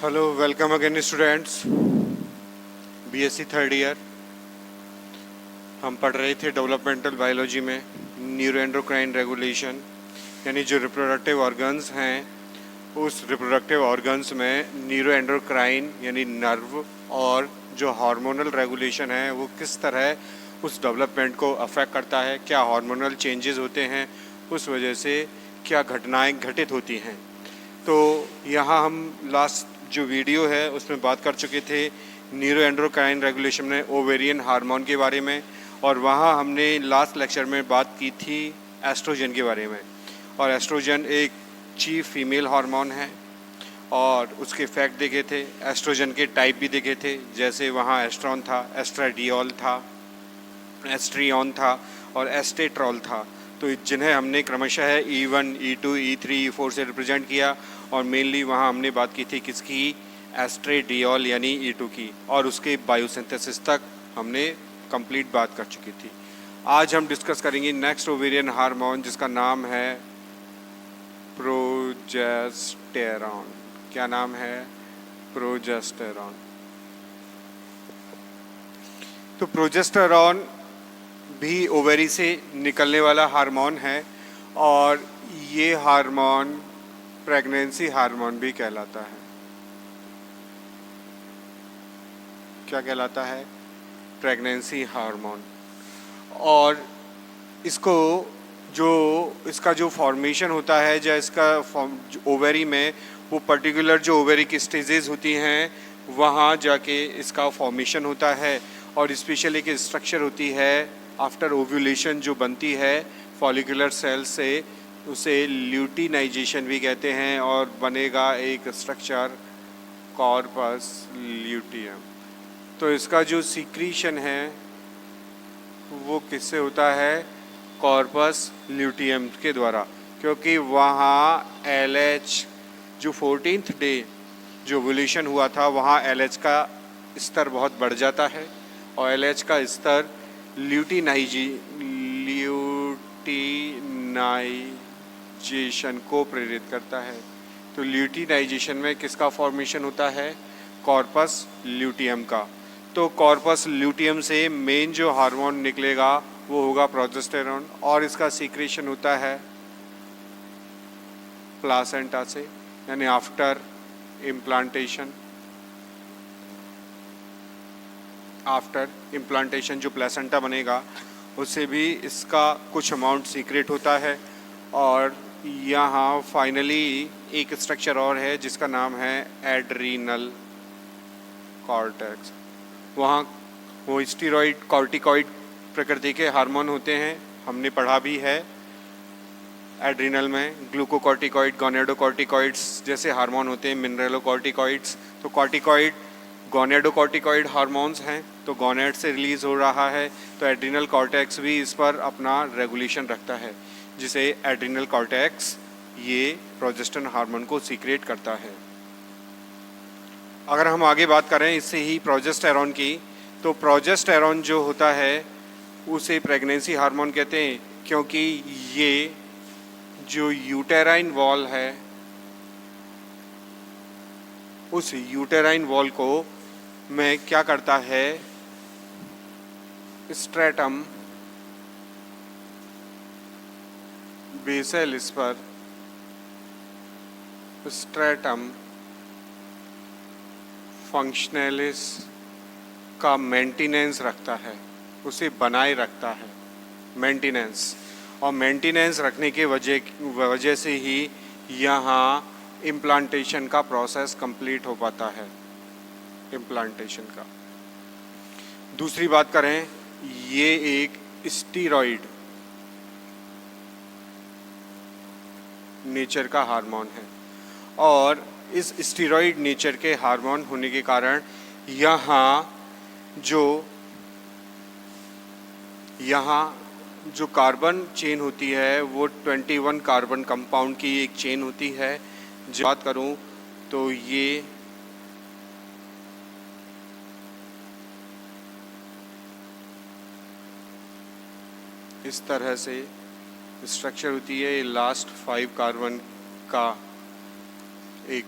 Hello welcome again students. BSc third year हम पढ़ रहे थे डेवलपमेंटल बायोलॉजी में न्यूरोएंडोक्राइन रेगुलेशन, यानी जो रिप्रोडक्टिव ऑर्गन्स हैं उस रिप्रोडक्टिव ऑर्गन्स में न्यूरोएंडोक्राइन यानी नर्व और जो हार्मोनल रेगुलेशन है वो किस तरह उस डेवलपमेंट को अफेक्ट करता है, क्या हार्मोनल चेंजेस होते हैं, उस वजह से क्या घटनाएं घटित होती हैं। तो यहाँ हम लास्ट जो वीडियो है उसमें बात कर चुके थे न्यूरोएंडोक्राइन रेगुलेशन में ओवेरियन हार्मोन के बारे में, और वहाँ हमने लास्ट लेक्चर में बात की थी एस्ट्रोजन के बारे में। और एस्ट्रोजन एक चीफ फीमेल हार्मोन है और उसके फैक्ट देखे थे, एस्ट्रोजन के टाइप भी देखे थे, जैसे वहाँ एस्ट्रॉन था, एस्ट्राडियोल था, एस्ट्रियन था और एस्टेट्रॉल था। तो जिन्हें हमने क्रमशः E1, E2, E3, E4 से रिप्रेजेंट किया, और मेनली वहाँ हमने बात की थी किसकी, एस्ट्रेडियोल यानी E2 की, और उसके बायोसिंथेसिस तक हमने कंप्लीट बात कर चुकी थी। आज हम डिस्कस करेंगे नेक्स्ट ओवेरियन हार्मोन जिसका नाम है प्रोजेस्टेरॉन। क्या नाम है? प्रोजेस्टेरॉन। तो प्रोजेस्टेरॉन भी ओवेरी से निकलने वाला हार्मोन है और ये हार्मोन प्रेगनेंसी हार्मोन भी कहलाता है। क्या कहलाता है? Pregnancy hormone. और इसको इसका जो फॉर्मेशन होता है, या इसका ओवेरी में वो पर्टिकुलर जो ओवेरी की स्टेजेस होती हैं वहाँ जाके इसका फॉर्मेशन होता है, और स्पेशली एक स्ट्रक्चर होती है आफ्टर ओव्यूलेशन जो बनती है फॉलिकुलर सेल से, उसे ल्यूटिनाइजेशन भी कहते हैं, और बनेगा एक स्ट्रक्चर कॉर्पस ल्यूटियम। तो इसका जो सीक्रीशन है वो किससे होता है? कॉर्पस ल्यूटियम के द्वारा, क्योंकि वहाँ LH जो 14th डे जो ओव्यूलेशन हुआ था वहाँ LH का स्तर बहुत बढ़ जाता है, और LH का स्तर ल्यूटिनाइजेशन को प्रेरित करता है। तो ल्यूटिनाइजेशन में किसका फॉर्मेशन होता है? कॉर्पस ल्यूटियम का। तो कॉर्पस ल्यूटियम से मेन जो हार्मोन निकलेगा वो होगा प्रोजेस्टेरॉन, और इसका सीक्रेशन होता है प्लासेंटा से, यानी आफ्टर इम्प्लांटेशन जो प्लेसेंटा बनेगा उससे भी इसका कुछ अमाउंट सीक्रेट होता है। और यहाँ फाइनली एक स्ट्रक्चर और है जिसका नाम है एड्रीनल कॉर्टेक्स। वहाँ वो स्टीरॉइड कॉर्टिकॉइड प्रकृति के हार्मोन होते हैं, हमने पढ़ा भी है। एड्रीनल में ग्लूकोकॉर्टिकॉइड, गोनेडोकॉर्टिकॉइड्स जैसे हार्मोन होते हैं, मिनरलोकॉर्टिकॉइड्स। तो कॉर्टिकॉइड गोनेडोकॉर्टिकॉइड हार्मोन्स हैं, तो गोनेड से रिलीज़ हो रहा है, तो एड्रीनल कॉर्टेक्स भी इस पर अपना रेगुलेशन रखता है, जिसे एड्रीनल कॉर्टेक्स ये प्रोजेस्टेरॉन हार्मोन को सीक्रेट करता है। अगर हम आगे बात करें इससे ही प्रोजेस्टेरॉन की, तो प्रोजेस्टेरॉन जो होता है उसे प्रेगनेंसी हार्मोन कहते हैं, क्योंकि ये जो यूटेराइन वॉल है उस यूटेराइन वॉल को में क्या करता है, स्ट्रेटम बेसेलिस पर स्ट्रेटम फंक्शनलिस का मेंटेनेंस रखता है, उसे बनाए रखता है, मेंटेनेंस। और मेंटेनेंस रखने के वजह से ही यहाँ इम्प्लांटेशन का प्रोसेस कंप्लीट हो पाता है, इम्प्लांटेशन का। दूसरी बात करें, ये एक स्टीरॉइड नेचर का हार्मोन है, और इस स्टीरॉइड नेचर के हार्मोन होने के कारण यहाँ जो कार्बन चेन होती है वो 21 कार्बन कंपाउंड की एक चेन होती है। जो बात करूँ तो ये इस तरह से स्ट्रक्चर होती है। लास्ट 5 कार्बन का एक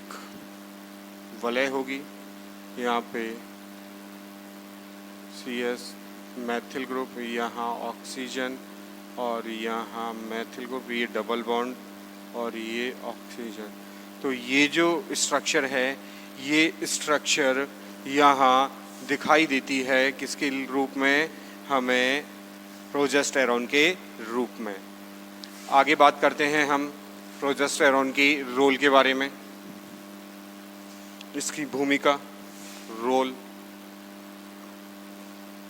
वलय होगी। यहाँ पे CS मैथिल ग्रुप, यहाँ ऑक्सीजन और यहाँ मैथिल ग्रुप, ये डबल बॉन्ड और ये ऑक्सीजन। तो ये जो स्ट्रक्चर है, ये स्ट्रक्चर यहाँ दिखाई देती है किसके रूप में? हमें प्रोजेस्टेरॉन के रूप में। आगे बात करते हैं हम प्रोजेस्टेरॉन की रोल के बारे में, इसकी भूमिका,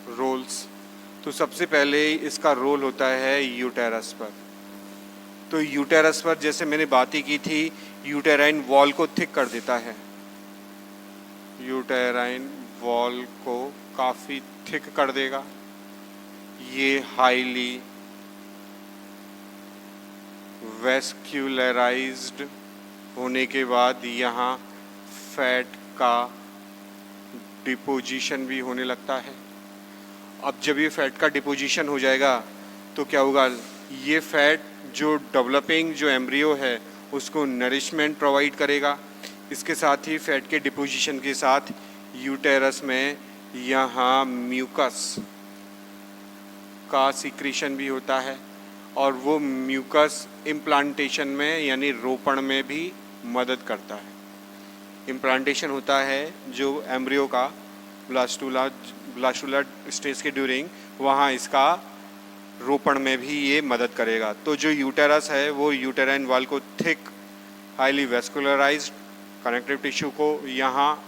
रोल्स। तो सबसे पहले इसका रोल होता है यूटेरस पर। तो यूटेरस पर जैसे मैंने बात ही की थी, यूटेराइन वॉल को थिक कर देता है, यूटेराइन वॉल को काफ़ी थिक कर देगा। ये हाईली वेस्क्यूलराइज्ड होने के बाद यहाँ फैट का डिपोजिशन भी होने लगता है। अब जब ये फैट का डिपोजिशन हो जाएगा तो क्या होगा? ये फैट जो डेवलपिंग जो एम्ब्रियो है उसको नरिशमेंट प्रोवाइड करेगा। इसके साथ ही फैट के डिपोजिशन के साथ यूटेरस में यहाँ म्यूकस का सिक्रीशन भी होता है और वो म्यूकस इम्प्लांटेशन में यानी रोपण में भी मदद करता है। इम्प्लांटेशन होता है जो एम्ब्रियो का ब्लास्टुला स्टेज के ड्यूरिंग, वहाँ इसका रोपण में भी ये मदद करेगा। तो जो यूटेरस है वो यूटेराइन वॉल को thick, highly vascularised connective tissue को यहाँ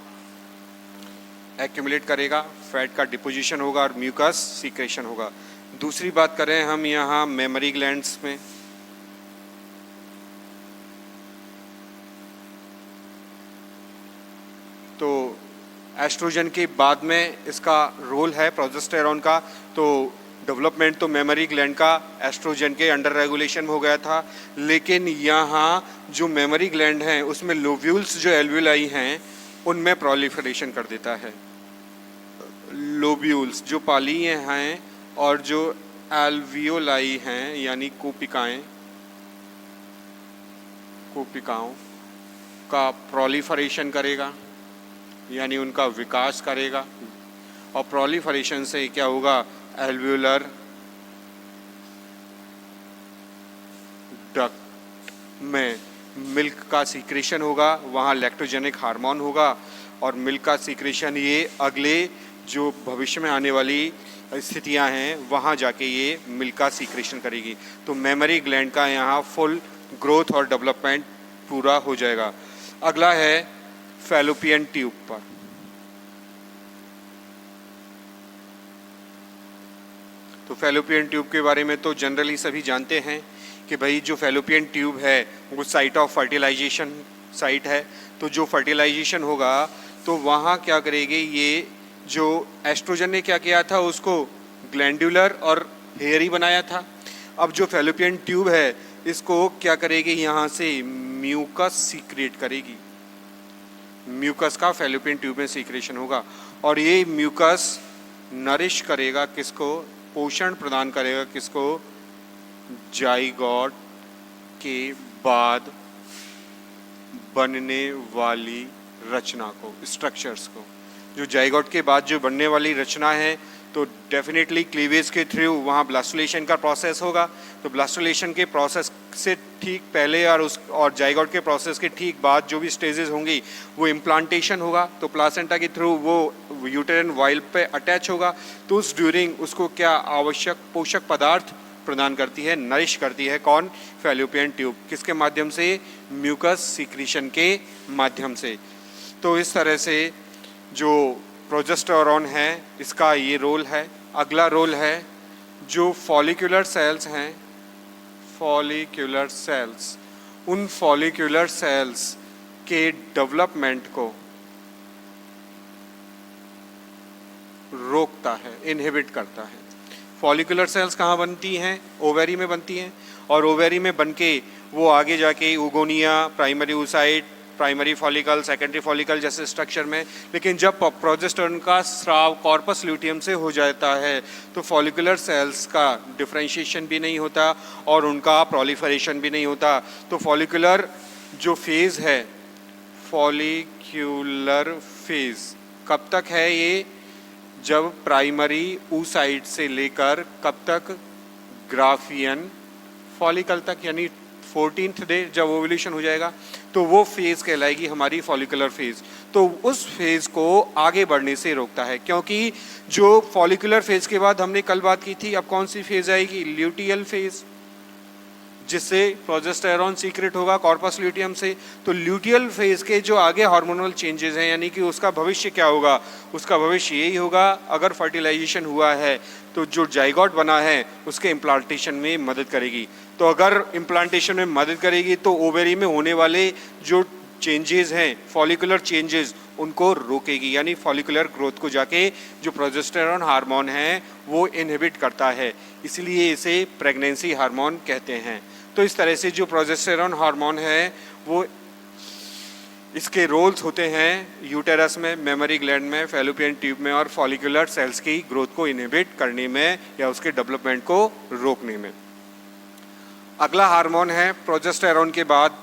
एक्यूमुलेट करेगा, फैट का डिपोजिशन होगा और म्यूकस सीक्रेशन होगा। दूसरी बात करें हम यहाँ मेमरी ग्लैंड्स में, तो एस्ट्रोजन के बाद में इसका रोल है प्रोजेस्टेरॉन का। तो डेवलपमेंट तो मेमरी ग्लैंड का एस्ट्रोजन के अंडर रेगुलेशन हो गया था, लेकिन यहाँ जो मेमरी ग्लैंड हैं उसमें लोब्यूल्स जो एल्वियोलाई हैं उनमें प्रोलिफरेशन कर देता है। लोब्यूल्स जो पालीय हैं और जो एल्वियोलाई हैं यानी कोपिकाओं का प्रोलिफरेशन करेगा, यानी उनका विकास करेगा। और प्रोलिफरेशन से क्या होगा? एल्वियोलर डक्ट में मिल्क का सीक्रेशन होगा, वहाँ लैक्टोजेनिक हार्मोन होगा और मिल्क का सीक्रेशन ये अगले जो भविष्य में आने वाली स्थितियां हैं वहाँ जाके ये मिल्क का सीक्रेशन करेगी। तो मेमरी ग्लैंड का यहाँ फुल ग्रोथ और डेवलपमेंट पूरा हो जाएगा। अगला है फैलोपियन ट्यूब पर। तो फैलोपियन ट्यूब के बारे में तो जनरली सभी जानते हैं कि भाई जो फैलोपियन ट्यूब है वो साइट ऑफ फर्टिलाइजेशन साइट है। तो जो फर्टिलाइजेशन होगा तो वहाँ क्या करेगी, ये जो एस्ट्रोजन ने क्या किया था उसको ग्लैंडुलर और हेयरी बनाया था। अब जो फैलोपियन ट्यूब है इसको क्या करेगी, यहाँ से म्यूकस सीक्रेट करेगी। म्यूकस का फैलोपियन ट्यूब में सीक्रेशन होगा और ये म्यूकस नरिश करेगा किसको? पोषण प्रदान करेगा किसको? जाइगोट के बाद बनने वाली रचना को, स्ट्रक्चर्स को। जो जाइगोट के बाद जो बनने वाली रचना है तो डेफिनेटली क्लीवेज के थ्रू वहाँ ब्लास्टुलेशन का प्रोसेस होगा। तो ब्लास्टुलेशन के प्रोसेस से ठीक पहले और जाइगोट के प्रोसेस के ठीक बाद जो भी स्टेजेस होंगी वो इम्प्लांटेशन होगा। तो प्लासेंटा के थ्रू वो यूटेरिन वाइल पे अटैच होगा। तो उस ड्यूरिंग उसको क्या आवश्यक पोषक पदार्थ प्रदान करती है, नरिश करती है। कौन? Fallopian tube. किसके माध्यम से? म्यूकस सीक्रेशन के माध्यम से। तो इस तरह से जो प्रोजेस्टेरॉन है इसका ये रोल है। अगला रोल है जो फॉलिक्यूलर सेल्स हैं, फॉलिक्यूलर सेल्स, उन फॉलिक्यूलर सेल्स के डेवलपमेंट को रोकता है, इनहिबिट करता है। फॉलिकुलर सेल्स कहाँ बनती हैं? ओवेरी में बनती हैं और ओवेरी में बनके वो आगे जाके उगोनिया, primary oocyte, primary follicle, secondary follicle जैसे स्ट्रक्चर में। लेकिन जब प्रोजेस्टेरॉन का स्राव कॉर्पस ल्यूटियम से हो जाता है तो फॉलिकुलर सेल्स का डिफरेंशिएशन भी नहीं होता और उनका प्रोलिफरेशन भी नहीं होता। तो फॉलिकुलर जो फेज़ है, फॉलिक्यूलर फेज कब तक है ये? जब प्राइमरी oocyte से लेकर कब तक? ग्राफियन फॉलिकल तक, यानी 14th डे जब ओव्यूलेशन हो जाएगा तो वो फेज़ कहलाएगी हमारी फॉलिकुलर फेज़। तो उस फेज़ को आगे बढ़ने से रोकता है, क्योंकि जो फॉलिकुलर फेज़ के बाद हमने कल बात की थी, अब कौन सी फेज़ आएगी? ल्यूटियल फेज़, जिससे प्रोजेस्टेरॉन सीक्रेट होगा कॉर्पस ल्यूटियम से। तो ल्यूटियल फेज़ के जो आगे हार्मोनल चेंजेस हैं, यानी कि उसका भविष्य क्या होगा? उसका भविष्य यही होगा, अगर फर्टिलाइजेशन हुआ है तो जो जाइगोट बना है उसके इम्प्लांटेशन में मदद करेगी। तो अगर इम्प्लांटेशन में मदद करेगी तो ओवेरी में होने वाले जो चेंजेस हैं, फॉलिकुलर चेंजेस, उनको रोकेगी, यानी फॉलिकुलर ग्रोथ को जाके जो प्रोजेस्टेरॉन हार्मोन है वो इनहिबिट करता है, इसलिए इसे प्रेगनेंसी हार्मोन कहते हैं। तो इस तरह से जो प्रोजेस्टेरॉन हार्मोन है वो इसके रोल्स होते हैं यूटेरस में, मेमोरी ग्लैंड में, फैलोपियन ट्यूब में और फॉलिकुलर सेल्स की ग्रोथ को इनहिबिट करने में या उसके डेवलपमेंट को रोकने में। अगला हार्मोन है प्रोजेस्टेरॉन के बाद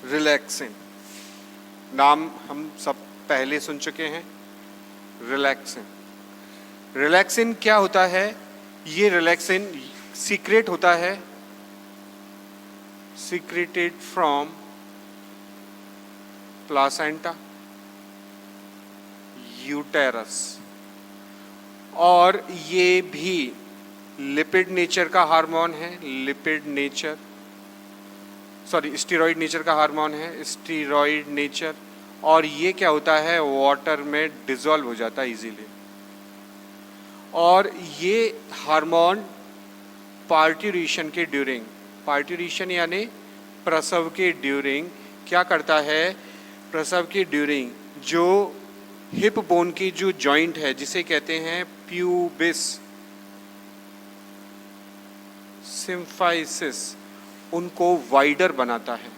रिलैक्सिन। नाम हम सब पहले सुन चुके हैं, रिलैक्सिन। रिलैक्सिन क्या होता है? ये रिलैक्सिन सीक्रेट होता है, सीक्रेटेड फ्रॉम प्लासेंटा, यूटेरस, और ये भी लिपिड नेचर का हार्मोन है, lipid nature, sorry steroid nature का हार्मोन है, स्टीरॉयड नेचर। और ये क्या होता है? वाटर में डिसॉल्व हो जाता है इजीली। और ये हार्मोन पार्ट्यूरेशन के ड्यूरिंग, पार्ट्यूरेशन यानी प्रसव के ड्यूरिंग क्या करता है? प्रसव के ड्यूरिंग जो हिप बोन की जो जॉइंट है जिसे कहते हैं प्यूबिस सिम्फाइसिस, उनको वाइडर बनाता है।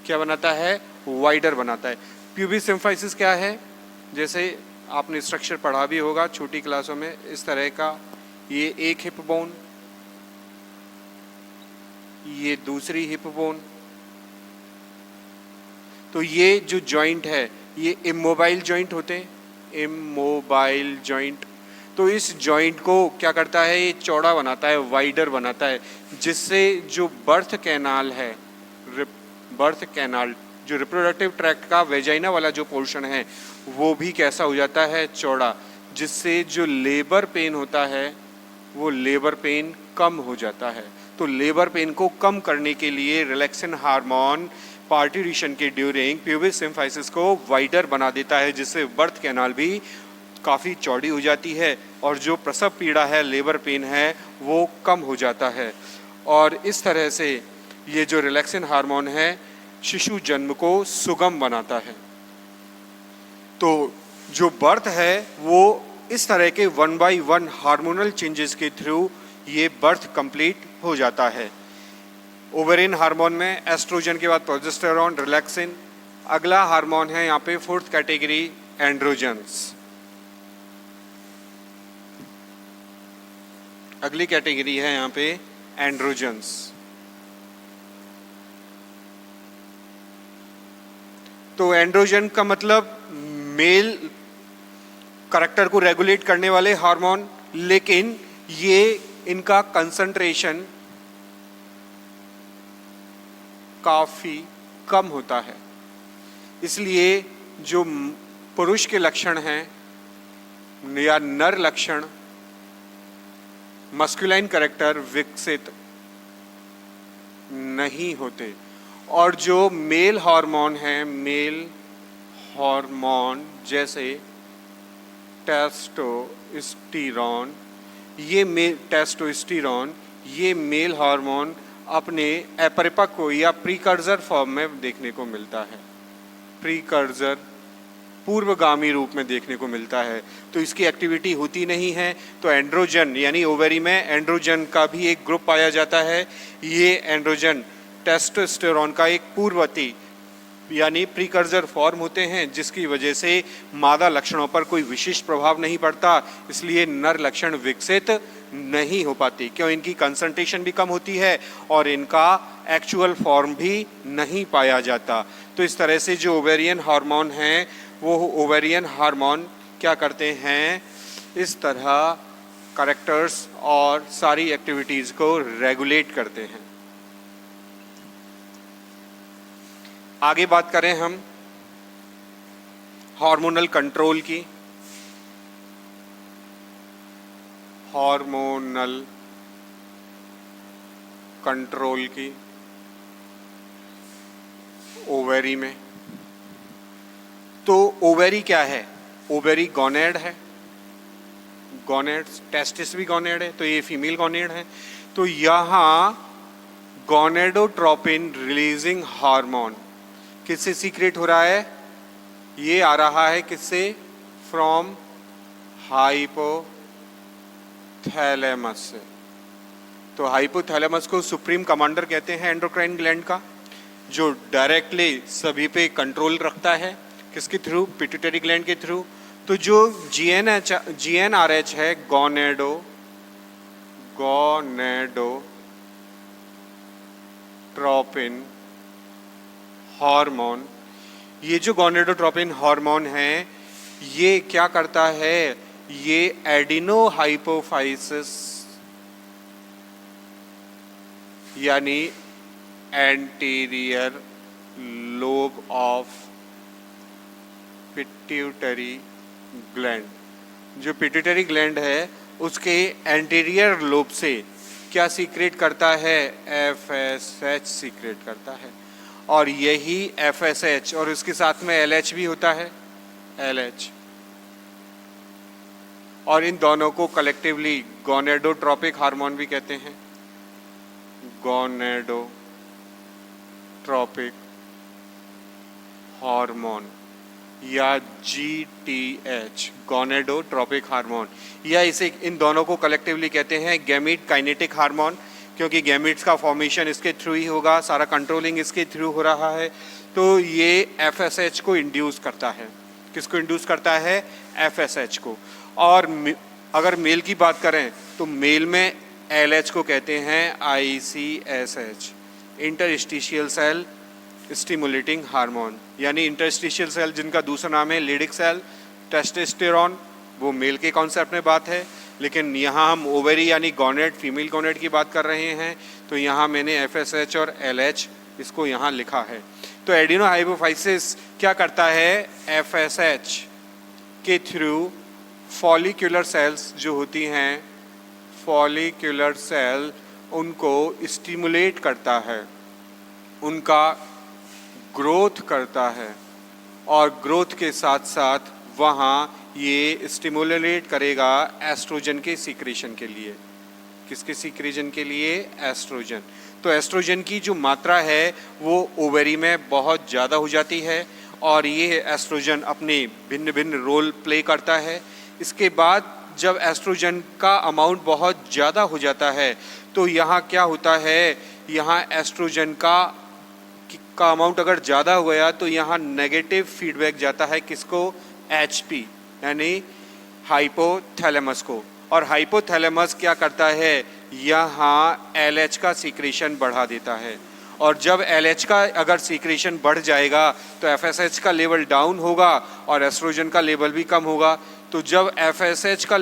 क्या बनाता है? वाइडर बनाता है। प्यूबिस सिम्फाइसिस क्या है? जैसे आपने स्ट्रक्चर पढ़ा भी होगा छोटी क्लासों में, इस तरह का, ये एक हिप बोन, ये दूसरी हिप बोन। तो ये जो जॉइंट है ये इमोबाइल जॉइंट होते हैं, इमोबाइल जॉइंट। तो इस जॉइंट को क्या करता है? ये चौड़ा बनाता है, वाइडर बनाता है, जिससे जो बर्थ कैनाल है, बर्थ कैनाल जो रिप्रोडक्टिव ट्रैक्ट का वेजाइना वाला जो पोर्शन है वो भी कैसा हो जाता है? चौड़ा, जिससे जो लेबर पेन होता है वो लेबर पेन कम हो जाता है। तो लेबर पेन को कम करने के लिए रिलैक्सिन हार्मोन पार्ट्यूरेशन के ड्यूरिंग प्यूबिस सिम्फाइसिस को वाइडर बना देता है, जिससे बर्थ कैनाल भी काफ़ी चौड़ी हो जाती है और जो प्रसव पीड़ा है, लेबर पेन है, वो कम हो जाता है। और इस तरह से ये जो रिलैक्सिन हार्मोन है शिशु जन्म को सुगम बनाता है। तो जो बर्थ है वो इस तरह के 1 by 1 हार्मोनल चेंजेस के थ्रू ये बर्थ कंप्लीट हो जाता है। ओवेरिन हार्मोन में एस्ट्रोजन के बाद प्रोजेस्टेरॉन, रिलैक्सिन। अगला हार्मोन है यहाँ पे 4th कैटेगरी, एंड्रोजन्स। अगली कैटेगरी है यहाँ पे एंड्रोजन्स। तो एंड्रोजन का मतलब मेल करैक्टर को रेगुलेट करने वाले हार्मोन, लेकिन ये इनका कंसंट्रेशन काफ़ी कम होता है, इसलिए जो पुरुष के लक्षण हैं या नर लक्षण, मस्कुलाइन करैक्टर विकसित नहीं होते। और जो मेल हार्मोन है, मेल हार्मोन जैसे टेस्टोस्टेरोन, ये मेल हार्मोन अपने अपरिपक्व या प्रीकर्सर फॉर्म में देखने को मिलता है, प्रीकर्सर पूर्वगामी रूप में देखने को मिलता है। तो इसकी एक्टिविटी होती नहीं है। तो एंड्रोजन यानी ओवेरी में एंड्रोजन का भी एक ग्रुप पाया जाता है। ये एंड्रोजन टेस्टोस्टेरोन का एक पूर्ववर्ती यानी प्रीकर्सर फॉर्म होते हैं, जिसकी वजह से मादा लक्षणों पर कोई विशेष प्रभाव नहीं पड़ता, इसलिए नर लक्षण विकसित नहीं हो पाती। क्यों? इनकी कंसंट्रेशन भी कम होती है और इनका एक्चुअल फॉर्म भी नहीं पाया जाता। तो इस तरह से जो ओवेरियन हार्मोन हैं वो ओवेरियन हार्मोन क्या करते हैं, इस तरह कैरेक्टर्स और सारी एक्टिविटीज़ को रेगुलेट करते हैं। आगे बात करें हम हार्मोनल कंट्रोल की। हार्मोनल कंट्रोल की ओवेरी में। तो ओवेरी क्या है? ओवेरी गोनेड है, गोनेड्स, टेस्टिस भी गोनेड है, तो ये फीमेल गोनेड है। तो यहाँ गोनेडोट्रोपिन रिलीजिंग हार्मोन किससे सीक्रेट हो रहा है? ये आ रहा है किससे? फ्रॉम हाइपोथैलेमस से। तो हाइपोथैलेमस को सुप्रीम कमांडर कहते हैं एंडोक्राइन ग्लैंड का, जो डायरेक्टली सभी पे कंट्रोल रखता है। किसके थ्रू? पिट्यूटरी ग्लैंड के थ्रू। तो जो GnRH है, गोनेडोट्रोपिन हार्मोन, ये जो गोनेडोट्रोपिन हार्मोन है ये क्या करता है? ये एडिनो हाइपोफाइसिस यानी anterior lobe of pituitary gland, जो पिट्यूटरी ग्लैंड है उसके एंटीरियर लोब से क्या सीक्रेट करता है? FSH सीक्रेट करता है। और यही FSH और उसके साथ में LH भी होता है, LH, और इन दोनों को कलेक्टिवली गोनेडोट्रोपिक हार्मोन भी कहते हैं। गोनेडोट्रोपिक हार्मोन या GTH, गोनेडोट्रोपिक हार्मोन, या इसे इन दोनों को कलेक्टिवली कहते हैं गैमीट काइनेटिक हार्मोन, क्योंकि गैमीट्स का फॉर्मेशन इसके थ्रू ही होगा, सारा कंट्रोलिंग इसके थ्रू हो रहा है। तो ये FSH को इंड्यूस करता है। किसको इंड्यूस करता है? FSH को। और अगर मेल की बात करें तो मेल में LH को कहते हैं ICSH, interstitial cell stimulating hormone, यानी इंटरस्टिशियल सेल जिनका दूसरा नाम है लेडिक सेल टेस्टोस्टेरोन, वो मेल के कॉन्सेप्ट में बात है। लेकिन यहाँ हम ओवेरी यानी गोनेड, फीमेल गोनेड की बात कर रहे हैं, तो यहाँ मैंने FSH और LH इसको यहाँ लिखा है। तो एडिनो हाइपोफाइसिस क्या करता है? FSH के थ्रू फॉलिक्यूलर सेल्स जो होती हैं, फॉलिक्यूलर सेल, उनको स्टिमुलेट करता है, उनका ग्रोथ करता है, और ग्रोथ के साथ साथ वहाँ ये स्टिमुलेट करेगा एस्ट्रोजन के सीक्रेशन के लिए। किसके सीक्रेशन के लिए? एस्ट्रोजन। तो एस्ट्रोजन की जो मात्रा है वो ओवेरी में बहुत ज़्यादा हो जाती है और ये एस्ट्रोजन अपने भिन्न भिन्न रोल प्ले करता है। इसके बाद जब एस्ट्रोजन का अमाउंट बहुत ज़्यादा हो जाता है तो यहाँ क्या होता है? यहाँ एस्ट्रोजन का अमाउंट अगर ज़्यादा हो गया तो यहाँ नेगेटिव फीडबैक जाता है किसको? HP यानी हाइपोथैलेमस को। और हाइपोथैलेमस क्या करता है? यहाँ LH का सीक्रेशन बढ़ा देता है, और जब LH का अगर सीक्रेशन बढ़ जाएगा तो FSH का लेवल डाउन होगा और एस्ट्रोजन का लेवल भी कम होगा। तो जब LH का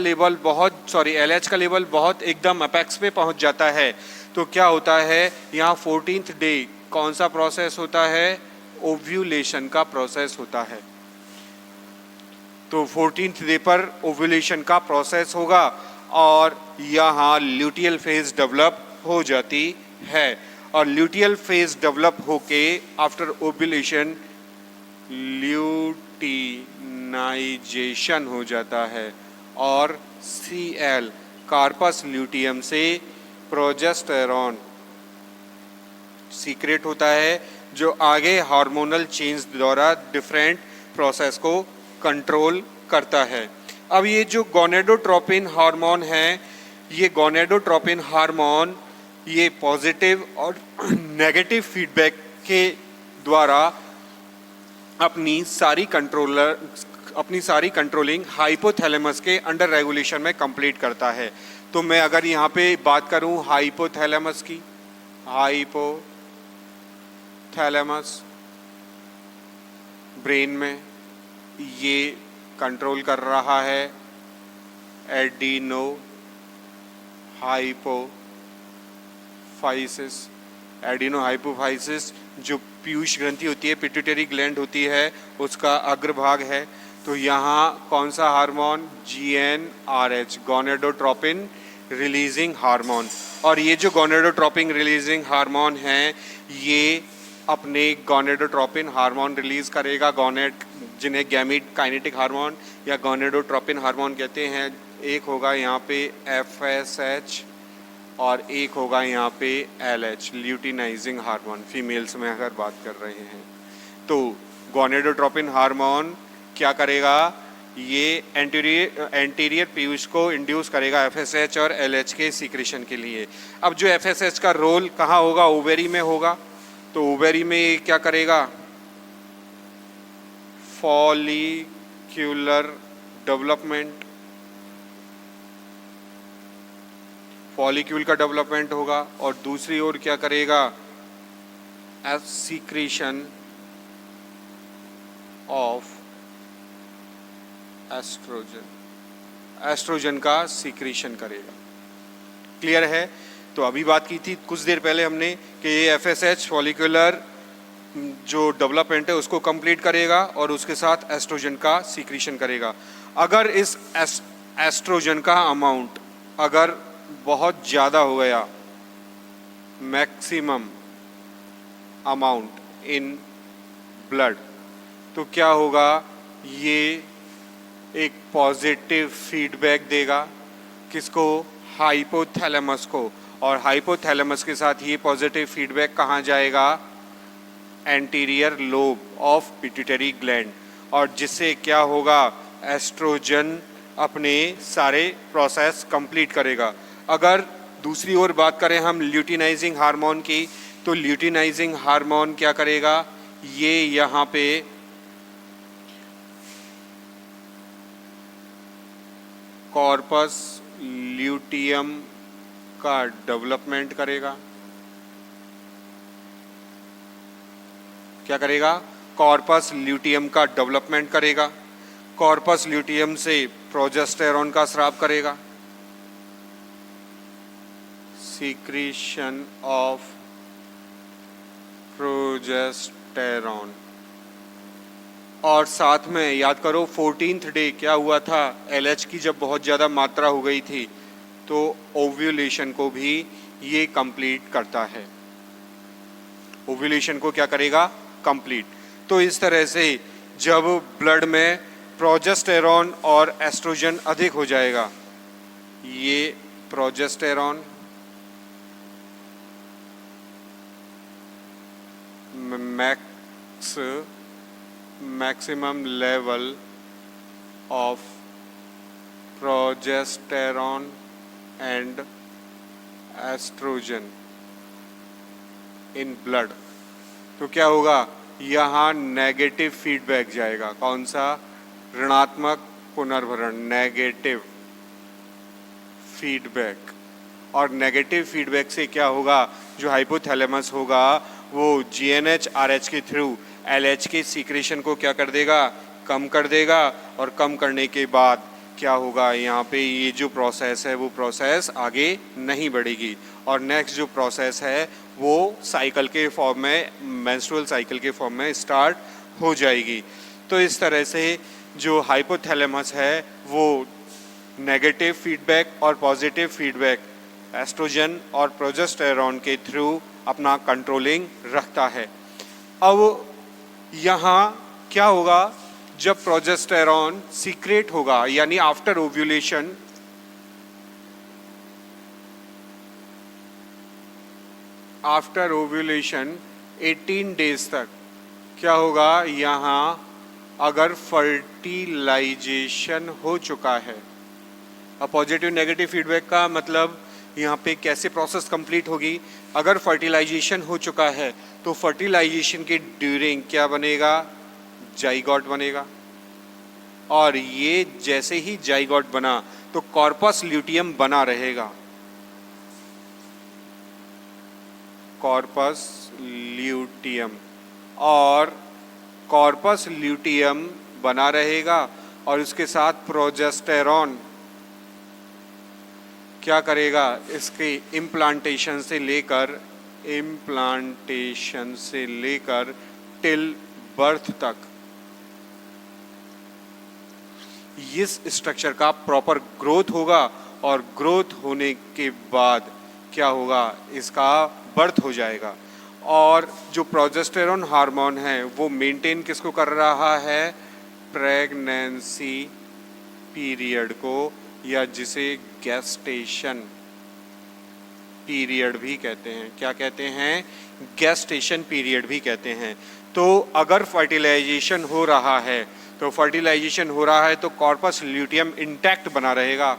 लेवल बहुत एकदम अपेक्स पे पहुंच जाता है तो क्या होता है? यहाँ 14th डे कौन सा प्रोसेस होता है? ओव्यूलेशन का प्रोसेस होता है। तो 14th डे पर ओव्यूलेशन का प्रोसेस होगा और यहाँ ल्यूटियल फेज डेवलप हो जाती है, और ल्यूटियल फेज डेवलप होके आफ्टर ओव्यूलेशन ल्यूटिनाइजेशन हो जाता है और Cl कार्पस ल्यूटियम से प्रोजेस्टेरॉन सीक्रेट होता है, जो आगे हार्मोनल चेंज द्वारा डिफरेंट प्रोसेस को कंट्रोल करता है। अब ये जो गोनेडोट्रोपिन हार्मोन है, ये गोनेडोट्रोपिन हार्मोन ये पॉजिटिव और नेगेटिव फीडबैक के द्वारा अपनी सारी कंट्रोलिंग हाइपोथैलेमस के अंडर रेगुलेशन में कंप्लीट करता है। तो मैं अगर यहाँ पे बात करूँ हाइपोथैलेमस की, हाइपोथैलेमस ब्रेन में ये कंट्रोल कर रहा है एडिनो हाइपोफाइसिस। एडिनो हाइपोफाइसिस जो पीयूष ग्रंथि होती है, पिट्यूटरी ग्लैंड होती है, उसका अग्रभाग है। तो यहाँ कौन सा hormone, GnRH, gonadotropin releasing hormone. और ये जो गोनेडोट्रोपिन रिलीजिंग हार्मोन है, ये अपने गोनेडोट्रोपिन हार्मोन रिलीज करेगा, गोनेड जिन्हें गैमीट काइनेटिक हार्मोन या गोनेडोट्रोपिन हार्मोन कहते हैं। एक होगा यहाँ पे FSH और एक होगा यहाँ पे LH, ल्यूटिनाइजिंग हार्मोन, फीमेल्स में अगर बात कर रहे हैं। तो गोनेडोट्रोपिन हार्मोन क्या करेगा, ये एंटीरियर पीयूष को इंड्यूस करेगा FSH और LH के सीक्रेशन के लिए। अब जो FSH का रोल कहाँ होगा, ओवेरी में होगा। तो ओवेरी में ये क्या करेगा, फॉलिक्यूलर डेवलपमेंट, फॉलिक्यूल का डेवलपमेंट होगा। और दूसरी ओर क्या करेगा, सीक्रेशन ऑफ एस्ट्रोजन, एस्ट्रोजन का सीक्रेशन करेगा। क्लियर है। तो अभी बात की थी कुछ देर पहले हमने कि ये FSH फॉलिकुलर जो डेवलपमेंट है उसको कंप्लीट करेगा और उसके साथ एस्ट्रोजन का सीक्रेशन करेगा। अगर इस एस्ट्रोजन का अमाउंट अगर बहुत ज़्यादा हो गया, मैक्सिमम अमाउंट इन ब्लड, तो क्या होगा, ये एक पॉजिटिव फीडबैक देगा किसको, हाइपोथैलेमस को। और हाइपोथैलेमस के साथ ये पॉजिटिव फीडबैक कहाँ जाएगा, anterior lobe of pituitary gland. और जिससे क्या होगा, एस्ट्रोजन अपने सारे प्रोसेस कंप्लीट करेगा। अगर दूसरी ओर बात करें हम ल्यूटिनाइजिंग हार्मोन की, तो ल्यूटिनाइजिंग हार्मोन क्या करेगा, ये यहाँ पे कॉर्पस ल्यूटियम का डेवलपमेंट करेगा। क्या करेगा, कॉर्पस ल्यूटियम का डेवलपमेंट करेगा। कॉर्पस ल्यूटियम से प्रोजेस्टेरॉन का स्राव करेगा, सीक्रेशन ऑफ प्रोजेस्टेरॉन। और साथ में याद करो 14th डे क्या हुआ था, LH की जब बहुत ज़्यादा मात्रा हो गई थी तो ओव्यूलेशन को भी ये कंप्लीट करता है। ओव्यूलेशन को क्या करेगा, कंप्लीट। तो इस तरह से जब ब्लड में प्रोजेस्टेरॉन और एस्ट्रोजन अधिक हो जाएगा, ये progesterone maximum level of progesterone and estrogen in blood, तो क्या होगा, यहाँ नेगेटिव फीडबैक जाएगा। कौन सा, ऋणात्मक पुनर्भरण, नेगेटिव फीडबैक। और नेगेटिव फीडबैक से क्या होगा, जो हाइपोथैलेमस होगा वो GnRH के थ्रू LH के सीक्रेशन को क्या कर देगा, कम कर देगा। और कम करने के बाद क्या होगा, यहाँ पे ये जो प्रोसेस है वो प्रोसेस आगे नहीं बढ़ेगी। और नेक्स्ट जो प्रोसेस है वो साइकिल के फॉर्म में, मेंस्ट्रुअल साइकिल के फॉर्म में स्टार्ट हो जाएगी। तो इस तरह से जो हाइपोथैलेमस है वो नेगेटिव फीडबैक और पॉजिटिव फीडबैक एस्ट्रोजन और प्रोजेस्टेरॉन के थ्रू अपना कंट्रोलिंग रखता है। अब यहाँ क्या होगा, जब प्रोजेस्टेरॉन सीक्रेट होगा, यानी after ovulation, after ovulation 18 days तक क्या होगा, यहाँ अगर फर्टिलाइजेशन हो चुका है। अब पॉजिटिव नेगेटिव फीडबैक का मतलब यहाँ पे कैसे प्रोसेस कंप्लीट होगी, अगर फर्टिलाइजेशन हो चुका है तो फर्टिलाइजेशन के ड्यूरिंग क्या बनेगा, जाइगोट बनेगा। और ये जैसे ही जाइगोट बना तो कॉर्पस ल्यूटियम बना रहेगा, कॉर्पस ल्यूटियम, और कॉर्पस ल्यूटियम बना रहेगा और उसके साथ प्रोजेस्टेरॉन क्या करेगा, इसके इम्प्लांटेशन से लेकर टिल बर्थ तक इस स्ट्रक्चर का प्रॉपर ग्रोथ होगा, और ग्रोथ होने के बाद क्या होगा, इसका बर्थ हो जाएगा। और जो प्रोजेस्टेरॉन हार्मोन है वो मेंटेन किसको कर रहा है, प्रेगनेंसी पीरियड को, या जिसे गेस्टेशन पीरियड भी कहते हैं। क्या कहते हैं, गेस्टेशन पीरियड भी कहते हैं। तो अगर फर्टिलाइजेशन हो रहा है तो कॉर्पस ल्यूटियम इंटैक्ट बना रहेगा,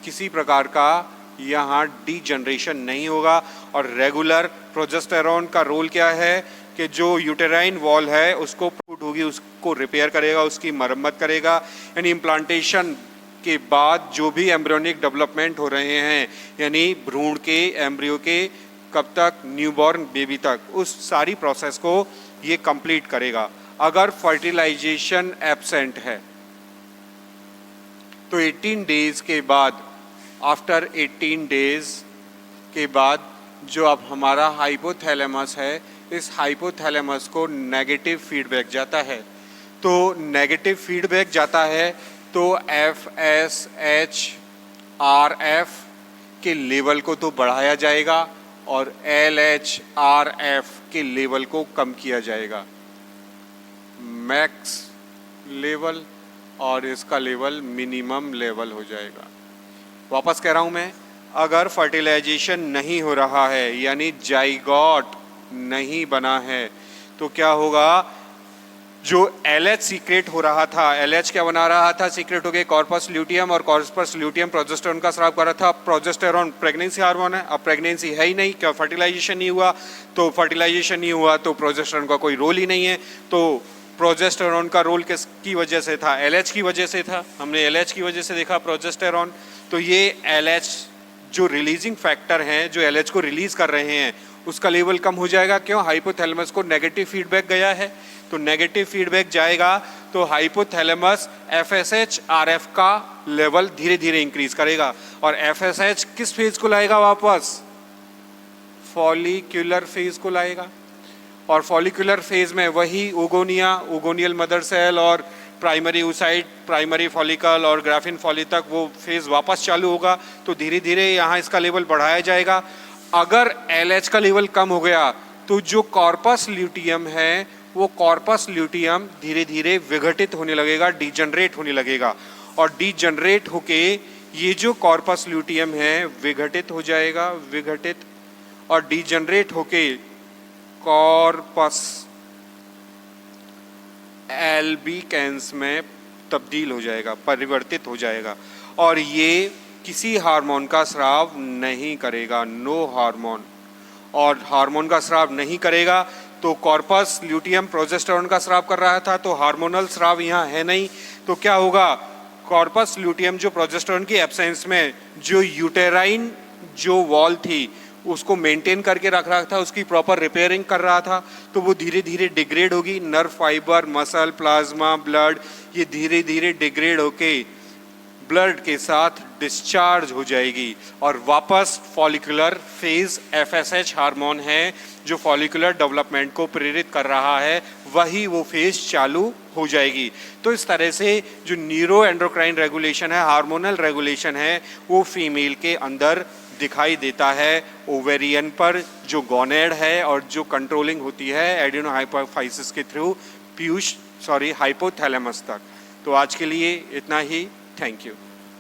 किसी प्रकार का यहाँ डीजनरेशन नहीं होगा। और रेगुलर प्रोजेस्टेरॉन का रोल क्या है कि जो यूटेराइन वॉल है उसको फूट होगी, उसको रिपेयर करेगा, उसकी मरम्मत करेगा। यानी इम्प्लांटेशन के बाद जो भी एम्ब्रियोनिक डेवलपमेंट हो रहे हैं, यानी भ्रूण के, एम्ब्रियो के, कब तक, न्यूबॉर्न बेबी तक, उस सारी प्रोसेस को ये कंप्लीट करेगा। अगर फर्टिलाइजेशन एब्सेंट है तो 18 डेज के बाद, आफ्टर 18 डेज के बाद जो अब हमारा हाइपोथैलेमस है, इस हाइपोथैलेमस को नेगेटिव फीडबैक जाता है। तो नेगेटिव फीडबैक जाता है तो FSH RF के लेवल को तो बढ़ाया जाएगा और LH RF के लेवल को कम किया जाएगा, मैक्स लेवल, और इसका लेवल मिनिमम लेवल हो जाएगा। वापस कह रहा हूँ मैं, अगर फर्टिलाइजेशन नहीं हो रहा है यानी जाइगोट नहीं बना है तो क्या होगा, जो LH सीक्रेट हो रहा था, LH क्या बना रहा था, सीक्रेट हो गया कॉर्पस ल्यूटियम, और कॉर्पस ल्यूटियम प्रोजेस्टेरॉन का स्राव कर रहा था। प्रोजेस्टेरॉन प्रेगनेंसी हार्मोन है, अब प्रेगनेंसी है ही नहीं, क्या फर्टिलाइजेशन नहीं हुआ तो प्रोजेस्टेरॉन का कोई रोल ही नहीं है। तो प्रोजेस्टेरॉन का रोल किसकी वजह से था, LH की वजह से था। हमने LH की वजह से देखा प्रोजेस्टेरॉन। तो ये LH जो रिलीजिंग फैक्टर हैं, जो LH को रिलीज कर रहे हैं, उसका लेवल कम हो जाएगा। क्यों, हाइपोथैलेमस को नेगेटिव फीडबैक गया है। तो नेगेटिव फीडबैक जाएगा तो हाइपोथैलेमस FSH RF का लेवल धीरे धीरे इंक्रीज करेगा। और FSH किस फेज को लाएगा वापस, फॉलिक्यूलर फेज को लाएगा। और फॉलिक्यूलर फेज में वही ओगोनियल मदर सेल और प्राइमरी oocyte, प्राइमरी फॉलिकल और ग्राफिन फॉली तक वो फेज वापस चालू होगा। तो धीरे धीरे यहाँ इसका लेवल बढ़ाया जाएगा। अगर LH का लेवल कम हो गया तो जो कॉर्पस ल्यूटियम है वो कॉर्पस ल्यूटियम धीरे धीरे विघटित होने लगेगा, डीजनरेट होने लगेगा। और डीजनरेट होके ये जो कॉर्पस ल्यूटियम है विघटित हो जाएगा, और डीजनरेट होके कॉर्पस एल्बिकेंस में तब्दील हो जाएगा, परिवर्तित हो जाएगा। और ये किसी हार्मोन का स्राव नहीं करेगा, नो हार्मोन। और हार्मोन का स्राव नहीं करेगा तो कॉर्पस ल्यूटियम प्रोजेस्टेरॉन का स्राव कर रहा था, तो हार्मोनल स्राव यहाँ है नहीं। तो क्या होगा, कॉर्पस ल्यूटियम जो प्रोजेस्टेरॉन की एब्सेंस में जो यूटेराइन जो वॉल थी उसको मेंटेन करके रख रहा था, उसकी प्रॉपर रिपेयरिंग कर रहा था, तो वो धीरे धीरे डिग्रेड होगी। Nerve fibre, muscle, plasma, blood, ये धीरे धीरे डिग्रेड होके ब्लड के साथ डिस्चार्ज हो जाएगी और वापस फॉलिकुलर फेज, FSH हार्मोन है जो फॉलिकुलर डेवलपमेंट को प्रेरित कर रहा है, वही वो फेज चालू हो जाएगी। तो इस तरह से जो न्यूरो एंडोक्राइन रेगुलेशन है, हार्मोनल रेगुलेशन है, वो फीमेल के अंदर दिखाई देता है। ओवेरियन पर जो गोनेड है और जो कंट्रोलिंग होती है एडिनो हाइपोफाइसिस के थ्रू हाइपोथैलेमस तक। तो आज के लिए इतना ही। Thank you.